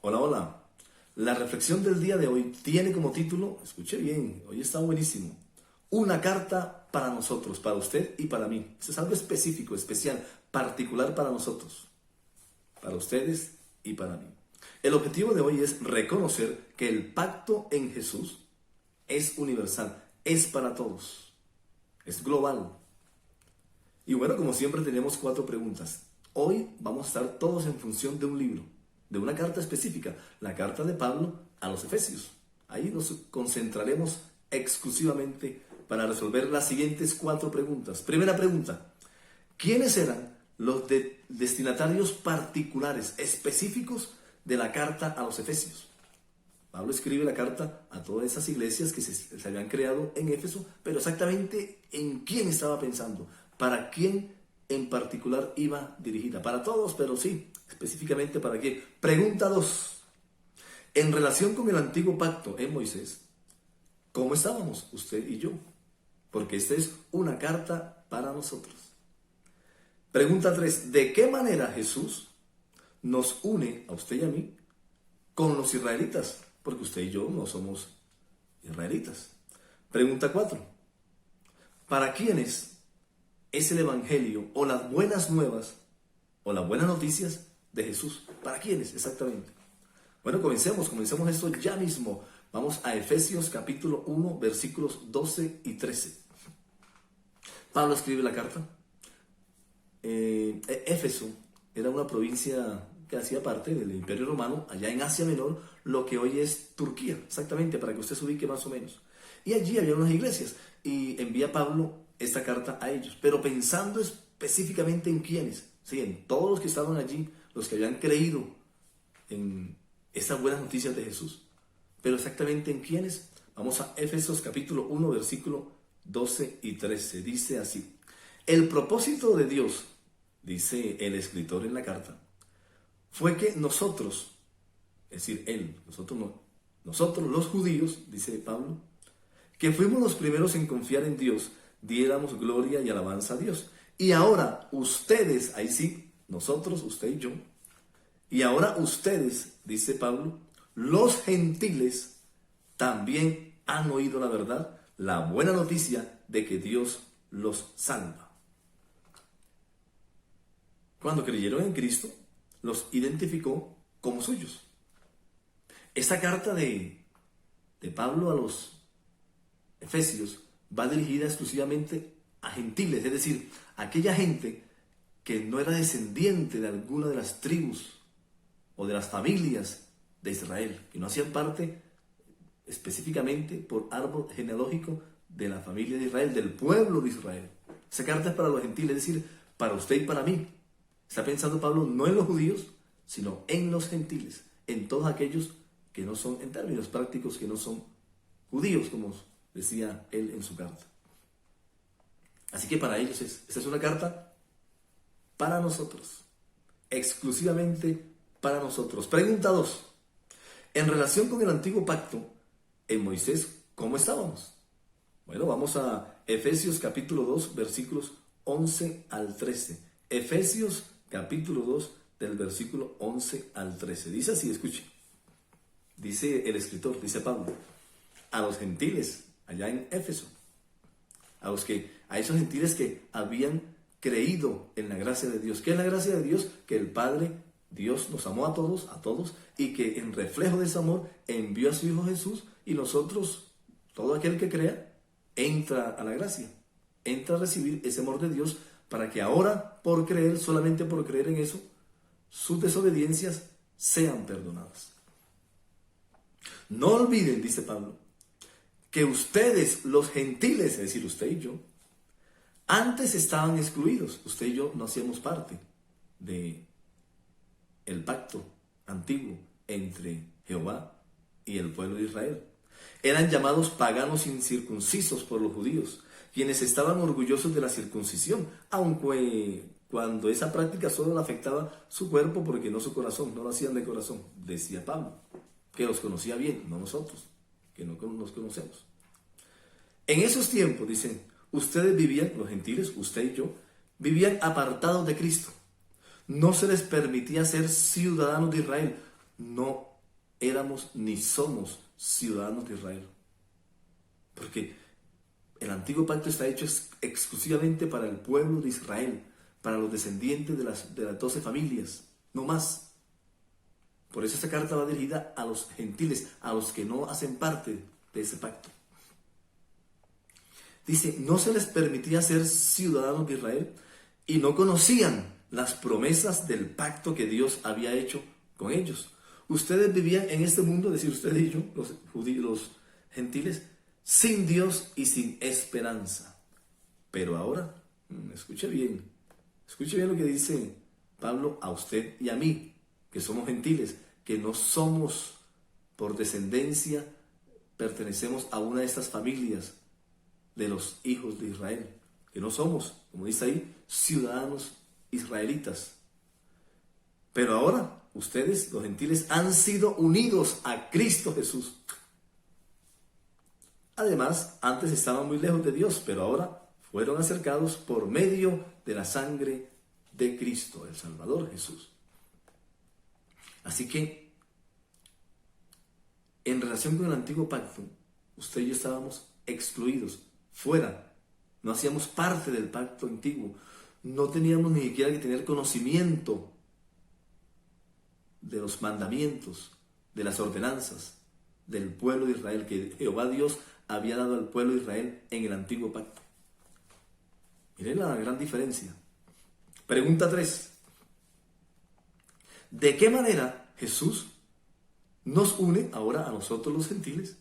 Hola, hola. La reflexión del día de hoy tiene como título, escuche bien, hoy está buenísimo, una carta para nosotros, para usted y para mí. Eso es algo específico, especial, particular para nosotros, para ustedes y para mí. El objetivo de hoy es reconocer que el pacto en Jesús es universal, es para todos, es global. Y bueno, como siempre tenemos 4 preguntas. Hoy vamos a estar todos en función de un libro, de una carta específica, la carta de Pablo a los Efesios. Ahí nos concentraremos exclusivamente para resolver las siguientes 4 preguntas. Primera pregunta: ¿quiénes eran los destinatarios particulares, específicos de la carta a los Efesios? Pablo escribe la carta a todas esas iglesias que se habían creado en Éfeso, pero exactamente en quién estaba pensando, para quién en particular iba dirigida. Para todos, pero sí, específicamente para quién. Pregunta 2. En relación con el antiguo pacto en Moisés, ¿cómo estábamos usted y yo? Porque esta es una carta para nosotros. Pregunta 3. ¿De qué manera Jesús nos une a usted y a mí con los israelitas? Porque usted y yo no somos israelitas. Pregunta 4. ¿Para quiénes es el evangelio o las buenas nuevas o las buenas noticias de Jesús? ¿Para quiénes exactamente? Bueno, comencemos esto ya mismo. Vamos a Efesios capítulo 1, versículos 12 y 13. Pablo escribe la carta. Éfeso era una provincia que hacía parte del Imperio Romano, allá en Asia Menor, lo que hoy es Turquía, exactamente, para que usted se ubique más o menos. Y allí había unas iglesias, y envía Pablo esta carta a ellos, pero pensando específicamente en quiénes, ¿sí? En todos los que estaban allí, los que habían creído en estas buenas noticias de Jesús. Pero exactamente en quiénes. Vamos a Efesios capítulo 1, versículo 12 y 13. Dice así: el propósito de Dios, dice el escritor en la carta, fue que nosotros, es decir, nosotros los judíos, dice Pablo, que fuimos los primeros en confiar en Dios, diéramos gloria y alabanza a Dios. Y ahora ustedes, ahí sí, nosotros, usted y yo, y ahora ustedes, dice Pablo, los gentiles también han oído la verdad, la buena noticia de que Dios los salva. Cuando creyeron en Cristo, los identificó como suyos. Esta carta de Pablo a los Efesios va dirigida exclusivamente a gentiles, es decir, a aquella gente que no era descendiente de alguna de las tribus o de las familias de Israel, que no hacían parte específicamente por árbol genealógico de la familia de Israel, del pueblo de Israel. Esa carta es para los gentiles, es decir, para usted y para mí. Está pensando Pablo no en los judíos, sino en los gentiles, en todos aquellos que no son, en términos prácticos, que no son judíos, como decía él en su carta. Así que para ellos esta es una carta para nosotros, exclusivamente para nosotros. Pregunta 2. En relación con el antiguo pacto, en Moisés, ¿cómo estábamos? Bueno, vamos a Efesios capítulo 2, versículos 11 al 13. Efesios capítulo 2, del versículo 11 al 13. Dice así, escuche. Dice el escritor, dice Pablo, a los gentiles allá en Éfeso, a esos gentiles que habían creído en la gracia de Dios. ¿Qué es la gracia de Dios? Que el Padre, Dios, nos amó a todos, y que en reflejo de ese amor envió a su Hijo Jesús, y nosotros, todo aquel que crea, entra a la gracia, entra a recibir ese amor de Dios, para que ahora, por creer, solamente por creer en eso, sus desobediencias sean perdonadas. No olviden, dice Pablo, que ustedes, los gentiles, es decir, usted y yo, antes estaban excluidos. Usted y yo no hacíamos parte de el pacto antiguo entre Jehová y el pueblo de Israel. Eran llamados paganos incircuncisos por los judíos, quienes estaban orgullosos de la circuncisión, aunque cuando esa práctica solo le afectaba su cuerpo, porque no su corazón, no lo hacían de corazón, decía Pablo, que los conocía bien, no nosotros, que no nos conocemos. En esos tiempos, dicen, ustedes vivían, los gentiles, usted y yo, vivían apartados de Cristo. No se les permitía ser ciudadanos de Israel. No éramos ni somos ciudadanos de Israel. Porque el antiguo pacto está hecho exclusivamente para el pueblo de Israel, para los descendientes de las 12 familias, no más. Por eso esta carta va dirigida a los gentiles, a los que no hacen parte de ese pacto. Dice, no se les permitía ser ciudadanos de Israel y no conocían las promesas del pacto que Dios había hecho con ellos. Ustedes vivían en este mundo, es decir, ustedes y yo, los judíos, los gentiles, sin Dios y sin esperanza. Pero ahora, escuche bien lo que dice Pablo a usted y a mí, que somos gentiles, que no somos por descendencia, pertenecemos a una de estas familias de los hijos de Israel, que no somos, como dice ahí, ciudadanos israelitas. Pero ahora, ustedes, los gentiles, han sido unidos a Cristo Jesús. Además, antes estaban muy lejos de Dios, pero ahora fueron acercados por medio de la sangre de Cristo, el Salvador Jesús. Así que, en relación con el antiguo pacto, usted y yo estábamos excluidos, fuera. No hacíamos parte del pacto antiguo. No teníamos ni siquiera que tener conocimiento de los mandamientos, de las ordenanzas del pueblo de Israel, que Jehová Dios había dado al pueblo de Israel en el antiguo pacto. Miren la gran diferencia. Pregunta 3. ¿De qué manera Jesús nos une ahora a nosotros los gentiles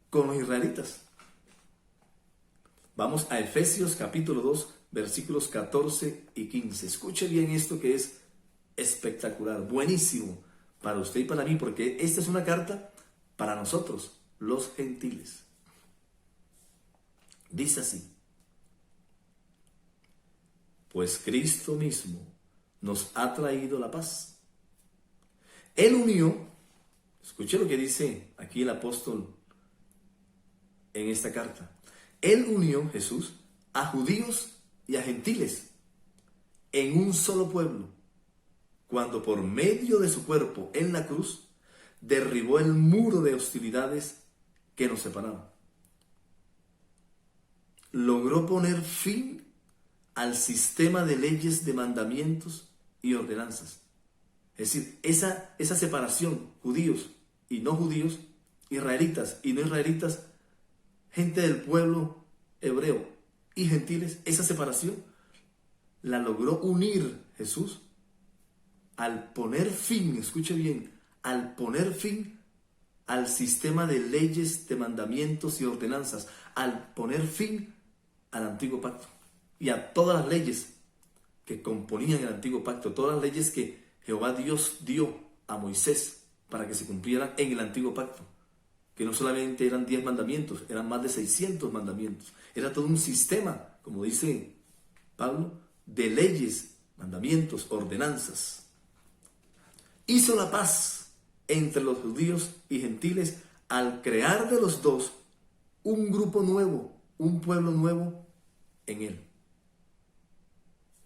con los israelitas? Vamos a Efesios capítulo 2, versículos 14 y 15. Escuche bien esto que es espectacular, buenísimo para usted y para mí, porque esta es una carta para nosotros, los gentiles. Dice así: pues Cristo mismo nos ha traído la paz. Él unió, escuche lo que dice aquí el apóstol en esta carta. Él unió, Jesús, a judíos y a gentiles en un solo pueblo, cuando por medio de su cuerpo en la cruz derribó el muro de hostilidades que nos separaba. Logró poner fin al sistema de leyes, de mandamientos y ordenanzas. Es decir, esa separación, judíos y no judíos, israelitas y no israelitas, gente del pueblo hebreo y gentiles, esa separación la logró unir Jesús al poner fin, escuche bien, al poner fin al sistema de leyes, de mandamientos y ordenanzas, al poner fin al antiguo pacto y a todas las leyes que componían el antiguo pacto, todas las leyes que Jehová Dios dio a Moisés para que se cumplieran en el antiguo pacto, que no solamente eran 10 mandamientos, eran más de 600 mandamientos, era todo un sistema, como dice Pablo, de leyes, mandamientos, ordenanzas. Hizo la paz entre los judíos y gentiles al crear de los dos un grupo nuevo, un pueblo nuevo en él.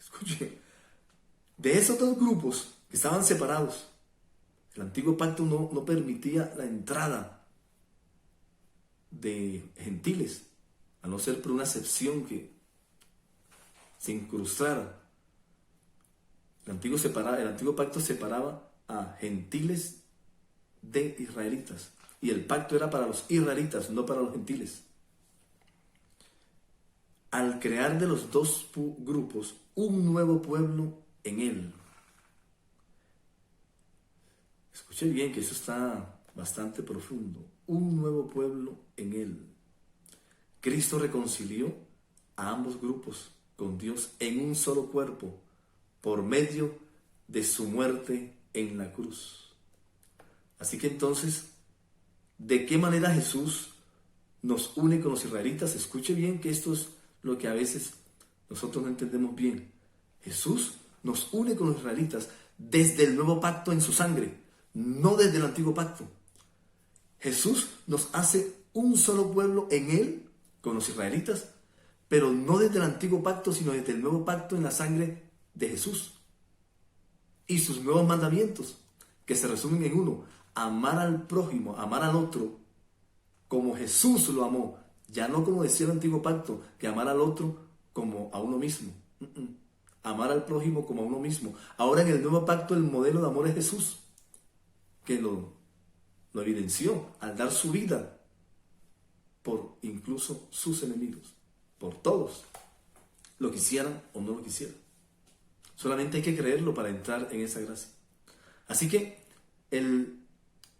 Escuche, de esos dos grupos que estaban separados, el antiguo pacto no permitía la entrada de gentiles, a no ser por una excepción que se incrustara. El antiguo pacto separaba a gentiles de israelitas, y el pacto era para los israelitas, no para los gentiles. Al crear de los dos grupos un nuevo pueblo en él. Escuche bien que eso está bastante profundo. Un nuevo pueblo en él. Cristo reconcilió a ambos grupos con Dios en un solo cuerpo por medio de su muerte en la cruz. Así que entonces, ¿de qué manera Jesús nos une con los israelitas? Escuche bien que esto es lo que a veces nosotros no entendemos bien. Jesús nos une con los israelitas desde el nuevo pacto en su sangre, no desde el antiguo pacto. Jesús nos hace un solo pueblo en él, con los israelitas, pero no desde el antiguo pacto, sino desde el nuevo pacto en la sangre de Jesús. Y sus nuevos mandamientos, que se resumen en uno: amar al prójimo, amar al otro, como Jesús lo amó. Ya no como decía el antiguo pacto, que amar al otro como a uno mismo. Amar al prójimo como a uno mismo. Ahora en el nuevo pacto el modelo de amor es Jesús, que lo evidenció al dar su vida por incluso sus enemigos, por todos, lo quisieran o no lo quisieran. Solamente hay que creerlo para entrar en esa gracia. Así que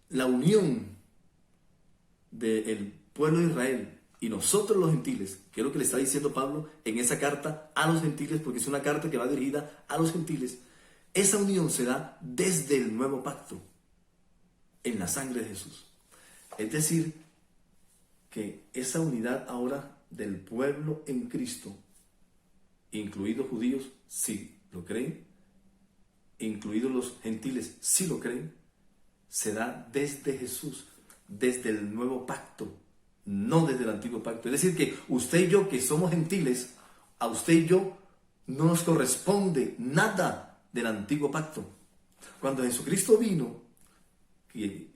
la unión del pueblo de Israel y nosotros los gentiles, que es lo que le está diciendo Pablo en esa carta a los gentiles, porque es una carta que va dirigida a los gentiles, esa unión se da desde el nuevo pacto, en la sangre de Jesús. Es decir, que esa unidad ahora del pueblo en Cristo, incluidos judíos, sí lo creen, incluidos los gentiles, sí lo creen, se da desde Jesús, desde el nuevo pacto, no desde el antiguo pacto. Es decir, que usted y yo, que somos gentiles, a usted y yo no nos corresponde nada del antiguo pacto. Cuando Jesucristo vino, y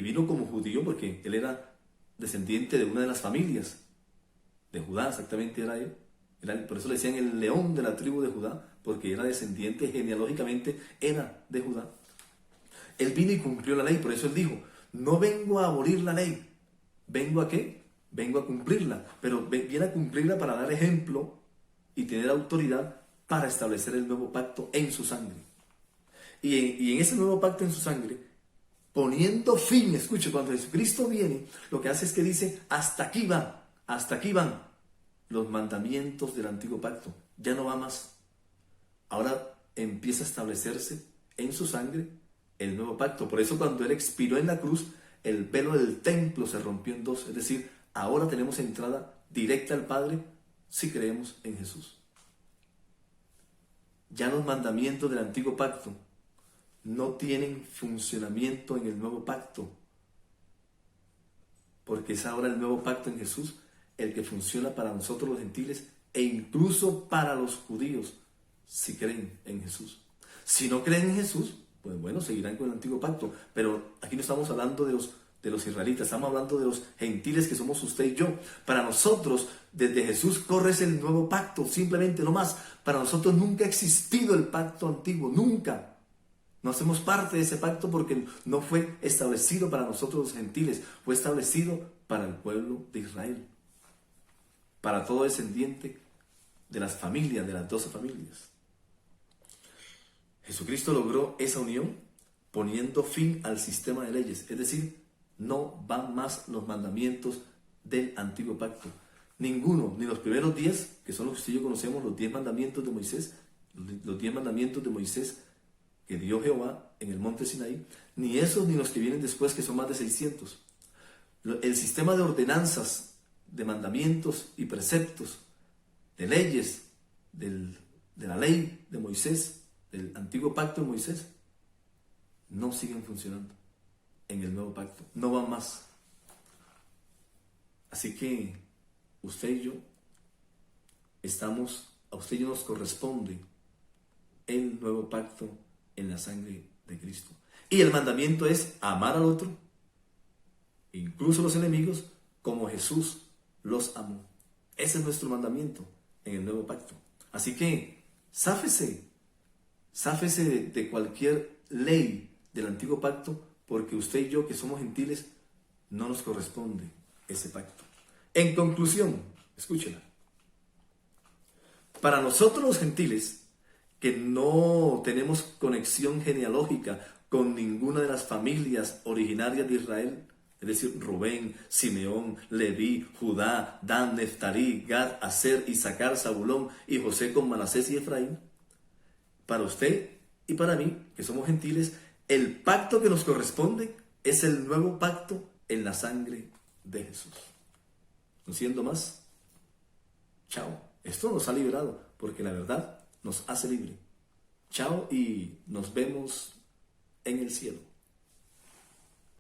vino como judío, porque él era descendiente de una de las familias de Judá, exactamente era él. Por eso le decían el león de la tribu de Judá, porque era descendiente, genealógicamente era de Judá. Él vino y cumplió la ley, por eso él dijo, no vengo a abolir la ley, ¿vengo a qué? Vengo a cumplirla, pero viene a cumplirla para dar ejemplo y tener autoridad para establecer el nuevo pacto en su sangre. Y en ese nuevo pacto en su sangre, poniendo fin, escuche, cuando Jesucristo viene, lo que hace es que dice, hasta aquí van los mandamientos del antiguo pacto, ya no va más. Ahora empieza a establecerse en su sangre el nuevo pacto. Por eso cuando él expiró en la cruz, el velo del templo se rompió en dos. Es decir, ahora tenemos entrada directa al Padre si creemos en Jesús. Ya los mandamientos del antiguo pacto no tienen funcionamiento en el nuevo pacto, porque es ahora el nuevo pacto en Jesús el que funciona para nosotros los gentiles e incluso para los judíos si creen en Jesús. Si no creen en Jesús, pues bueno, seguirán con el antiguo pacto, pero aquí no estamos hablando de los israelitas, estamos hablando de los gentiles que somos usted y yo. Para nosotros, desde Jesús corre el nuevo pacto, simplemente no más. Para nosotros nunca ha existido el pacto antiguo, nunca. No hacemos parte de ese pacto porque no fue establecido para nosotros los gentiles, fue establecido para el pueblo de Israel, para todo descendiente de las familias, de las 12 familias. Jesucristo logró esa unión poniendo fin al sistema de leyes, es decir, no van más los mandamientos del antiguo pacto. Ninguno, ni los primeros 10, que son los que usted y yo conocemos, los 10 mandamientos de Moisés, los 10 mandamientos de Moisés que dio Jehová en el monte Sinaí, ni esos ni los que vienen después, que son más de 600. El sistema de ordenanzas, de mandamientos y preceptos, de leyes, de la ley de Moisés, del antiguo pacto de Moisés, no siguen funcionando en el nuevo pacto, no van más. Así que usted y yo a usted y yo nos corresponde el nuevo pacto en la sangre de Cristo. Y el mandamiento es amar al otro, incluso los enemigos, como Jesús los amó. Ese es nuestro mandamiento en el nuevo pacto. Así que, sáfese de cualquier ley del antiguo pacto, porque usted y yo, que somos gentiles, no nos corresponde ese pacto. En conclusión, escúchela. Para nosotros los gentiles, que no tenemos conexión genealógica con ninguna de las familias originarias de Israel, es decir, Rubén, Simeón, Leví, Judá, Dan, Neftalí, Gad, Aser, Isaacar, Zabulón y José con Manasés y Efraín, para usted y para mí, que somos gentiles, el pacto que nos corresponde es el nuevo pacto en la sangre de Jesús. No siendo más, chao. Esto nos ha liberado, porque la verdad nos hace libre. Chao y nos vemos en el cielo.